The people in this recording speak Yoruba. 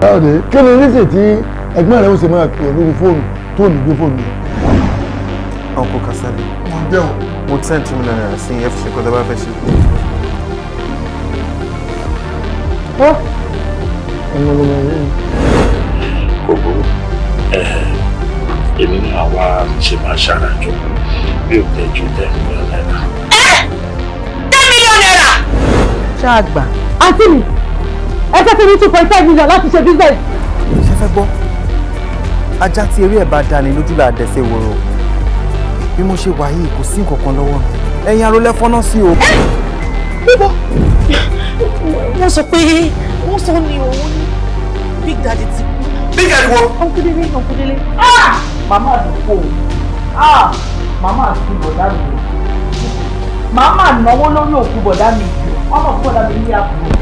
káyọ̀dé kí ni nísìnyí tí ẹ̀gbọ́n rẹ̀ ó ṣe máa pè lórí fóònù tó ní gbé fóònù yẹn. Uncle Kasali. mo ń bẹ̀ mo send $2 million sí ẹ fi ṣe kọ́tà bá fẹ́ ṣe. ọmọ ọmọ yẹn. kò burú èmi náà wá ṣe máa ṣàràjọ bí ò tẹ́jú $10 million. $10 million! ṣáà gbà. àǹtí mi ẹ fẹ́ fún mi $2.5 million láti ṣe business. ṣe fẹ́ gbọ́ ajá tí eré ẹ̀ bá dání lójú là dẹ̀sẹ̀ wòrò bí mo ṣe wà yìí kò sí nǹkan kan lọ́wọ́ mi ẹ̀yin arólẹ́ fọ́nà sí o. bíbọ wọ́n sọ pé wọ́n sọ ní òun ní Big Daddy ti kú. Big Daddy wo. ọkùnrin màmá àdúgbò màmá àti bọ̀dá mi màmá náwó lórí òkú bọ̀dá mi ọmọ bọ̀dá mi ní àbúrò